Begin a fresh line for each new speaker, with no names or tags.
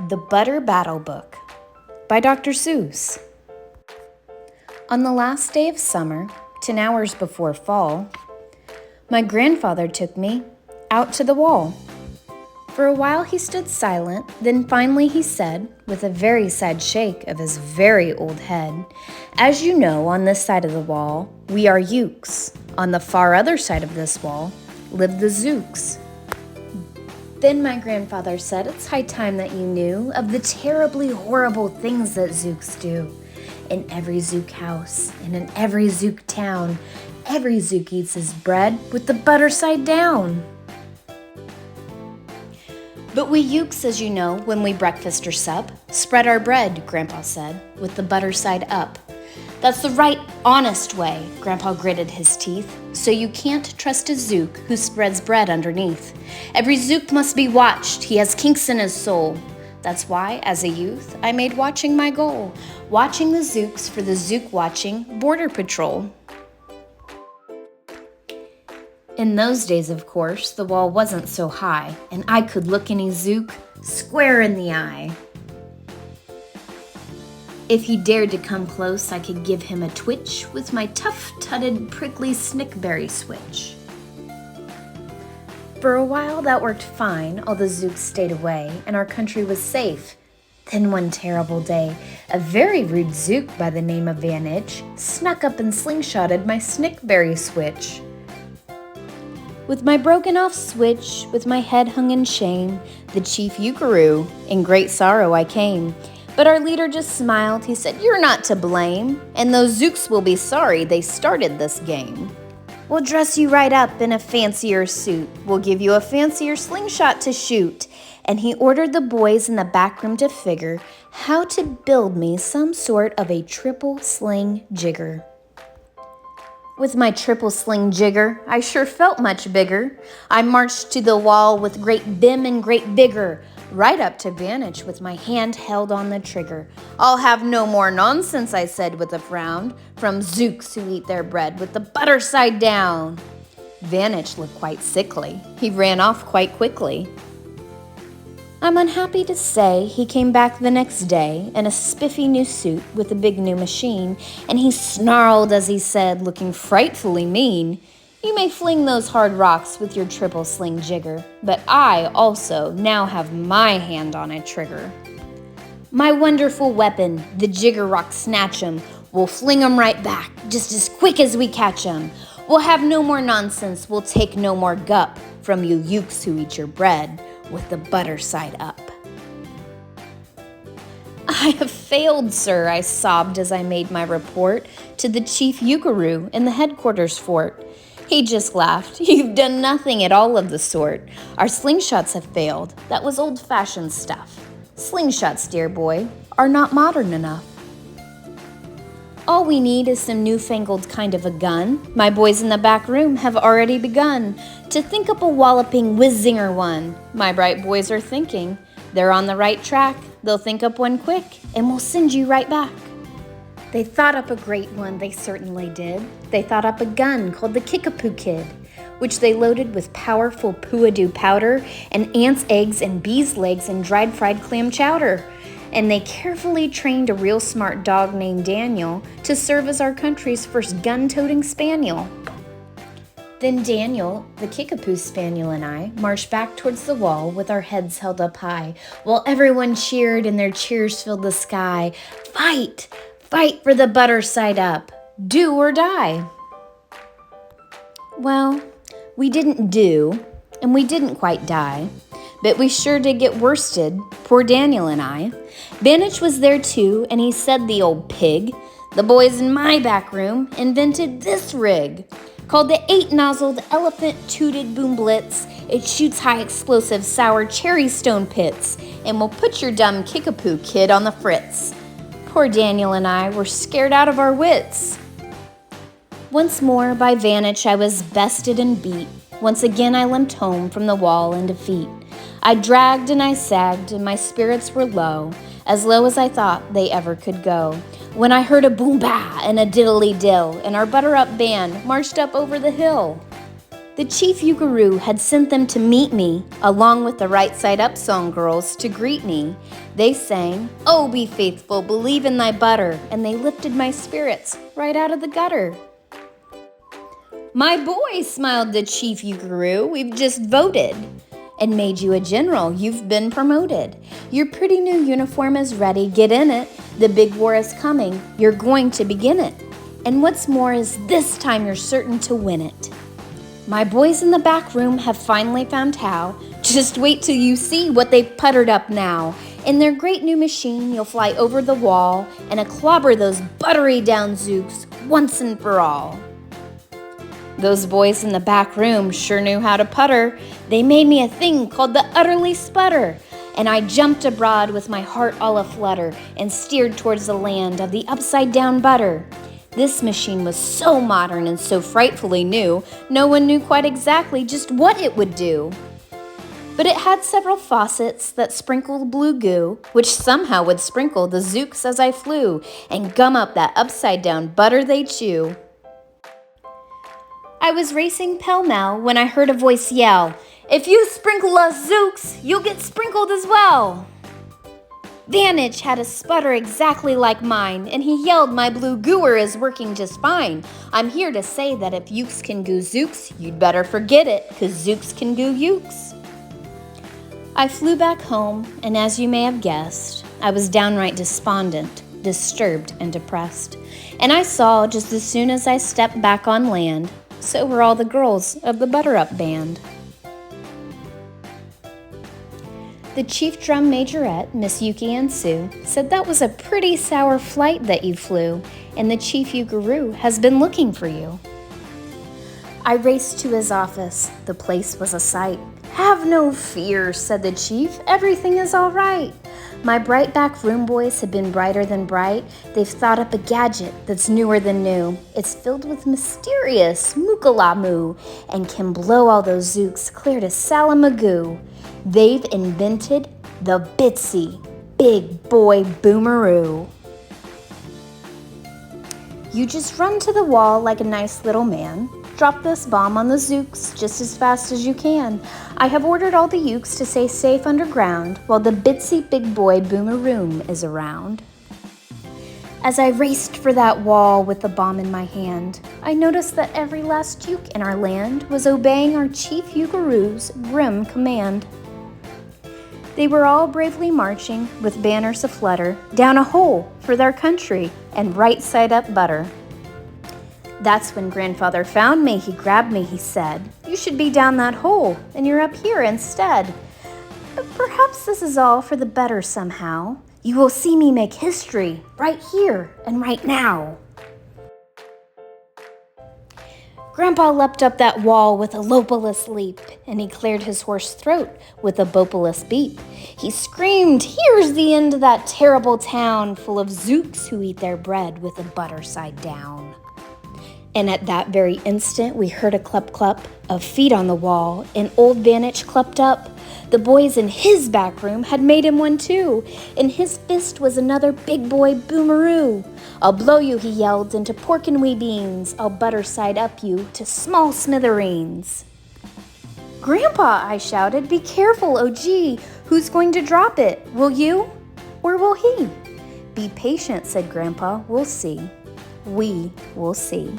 The Butter Battle Book by Dr. Seuss. On the last day of summer, 10 hours before fall, my grandfather took me out to the wall. For a while he stood silent, then finally he said, with a very sad shake of his very old head, "As you know, on this side of the wall, we are Ukes. On the far other side of this wall live the Zooks." Then my grandfather said, "It's high time that you knew of the terribly horrible things that Zooks do. In every Zook house and in every Zook town, every Zook eats his bread with the butter side down." "But we Ukes, as you know, when we breakfast or sup, spread our bread," Grandpa said, "with the butter side up. That's the right, honest way," Grandpa gritted his teeth. "So you can't trust a Zook who spreads bread underneath. Every Zook must be watched, he has kinks in his soul. That's why, as a youth, I made watching my goal, watching the Zooks for the Zook-watching Border Patrol." In those days, of course, the wall wasn't so high, and I could look any Zook square in the eye. If he dared to come close, I could give him a twitch with my tough-tutted, prickly snickberry switch. For a while that worked fine, all the Zooks stayed away, and our country was safe. Then one terrible day, a very rude Zook by the name of Vantage snuck up and slingshotted my snickberry switch. With my broken-off switch, with my head hung in shame, the chief Ukaroo, in great sorrow I came. But our leader just smiled. He said, "You're not to blame, and those Zooks will be sorry they started this game. We'll dress you right up in a fancier suit. We'll give you a fancier slingshot to shoot." And he ordered the boys in the back room to figure how to build me some sort of a triple sling jigger. With my triple sling jigger, I sure felt much bigger. I marched to the wall with great vim and great vigor, right up to Vantage with my hand held on the trigger. "I'll have no more nonsense," I said with a frown, "from Zooks who eat their bread with the butter side down." Vantage looked quite sickly. He ran off quite quickly. I'm unhappy to say he came back the next day in a spiffy new suit with a big new machine, and he snarled as he said, looking frightfully mean, "You may fling those hard rocks with your triple sling jigger, but I also now have my hand on a trigger. My wonderful weapon, the jigger rock snatch 'em. We'll fling 'em right back, just as quick as we catch 'em. We'll have no more nonsense, we'll take no more gup from you Ukes who eat your bread with the butter side up." "I have failed, sir," I sobbed as I made my report to the chief Ukaroo in the headquarters fort. He just laughed. "You've done nothing at all of the sort. Our slingshots have failed. That was old-fashioned stuff. Slingshots, dear boy, are not modern enough. All we need is some newfangled kind of a gun. My boys in the back room have already begun to think up a walloping whiz-zinger one. My bright boys are thinking. They're on the right track. They'll think up one quick, and we'll send you right back." They thought up a great one, they certainly did. They thought up a gun called the Kickapoo Kid, which they loaded with powerful poo-a-doo powder and ants' eggs and bees' legs and dried fried clam chowder. And they carefully trained a real smart dog named Daniel to serve as our country's first gun-toting spaniel. Then Daniel, the Kickapoo Spaniel, and I marched back towards the wall with our heads held up high, while everyone cheered and their cheers filled the sky. "Fight! Fight for the butter side up! Do or die!" Well, we didn't do, and we didn't quite die, but we sure did get worsted, poor Daniel and I. Vantage was there too, and he said, "The old pig, the boys in my back room invented this rig, called the 8-nozzled elephant-tooted boom blitz. It shoots high explosive sour cherry stone pits, and will put your dumb Kickapoo kid on the fritz." Poor Daniel and I were scared out of our wits. Once more by Vantage I was bested and beat. Once again I limped home from the wall in defeat. I dragged and I sagged, and my spirits were low as I thought they ever could go, when I heard a boom-bah and a diddly-dill, and our butter-up band marched up over the hill. The chief Ugaroo had sent them to meet me, along with the Right Side Up song girls to greet me. They sang, "Oh, be faithful, believe in thy butter," and they lifted my spirits right out of the gutter. "My boy," smiled the chief Ugaroo, "we've just voted and made you a general. You've been promoted. Your pretty new uniform is ready. Get in it. The big war is coming. You're going to begin it. And what's more is this time you're certain to win it. My boys in the back room have finally found how. Just wait till you see what they've puttered up now. In their great new machine, you'll fly over the wall and clobber those buttery down zooks once and for all." Those boys in the back room sure knew how to putter. They made me a thing called the utterly sputter. And I jumped abroad with my heart all aflutter and steered towards the land of the upside down butter. This machine was so modern and so frightfully new, no one knew quite exactly just what it would do. But it had several faucets that sprinkled blue goo, which somehow would sprinkle the zooks as I flew and gum up that upside down butter they chew. I was racing pell-mell when I heard a voice yell, "If you sprinkle us zooks, you'll get sprinkled as well." Vantage had a sputter exactly like mine, and he yelled, "My blue gooer is working just fine. I'm here to say that if ukes can goo zooks, you'd better forget it, 'cause zooks can goo ukes." I flew back home, and as you may have guessed, I was downright despondent, disturbed, and depressed. And I saw, just as soon as I stepped back on land, so were all the girls of the Butter-Up Band. The Chief Drum Majorette, Miss Yuki and Sue, said that was a pretty sour flight that you flew, and the Chief Ugaroo has been looking for you. I raced to his office. The place was a sight. "Have no fear," said the chief. "Everything is all right. My bright back room boys have been brighter than bright. They've thought up a gadget that's newer than new. It's filled with mysterious mookalamoo and can blow all those zooks clear to Salamagoo. They've invented the Bitsy Big Boy Boomeroo. You just run to the wall like a nice little man. Drop this bomb on the zooks just as fast as you can. I have ordered all the ukes to stay safe underground while the Bitsy Big Boy Boomeroom is around." As I raced for that wall with the bomb in my hand, I noticed that every last uke in our land was obeying our Chief Ugaroo's grim command. They were all bravely marching with banners aflutter down a hole for their country and right side up butter. That's when Grandfather found me. He grabbed me, he said, "You should be down that hole, and you're up here instead. But perhaps this is all for the better somehow. You will see me make history right here and right now." Grandpa leapt up that wall with a lopeless leap, and he cleared his hoarse throat with a bopeless beep. He screamed, "Here's the end of that terrible town, full of zooks who eat their bread with the butter side down." And at that very instant, we heard a clup-clup of feet on the wall, and old Vantage clumped up. The boys in his back room had made him one too. In his fist was another big boy boomeroo. "I'll blow you," he yelled, "into pork and wee beans. I'll butter side up you to small smithereens." "Grandpa," I shouted, "be careful, oh gee. Who's going to drop it? Will you? Or will he?" "Be patient," said Grandpa. "We'll see. We will see."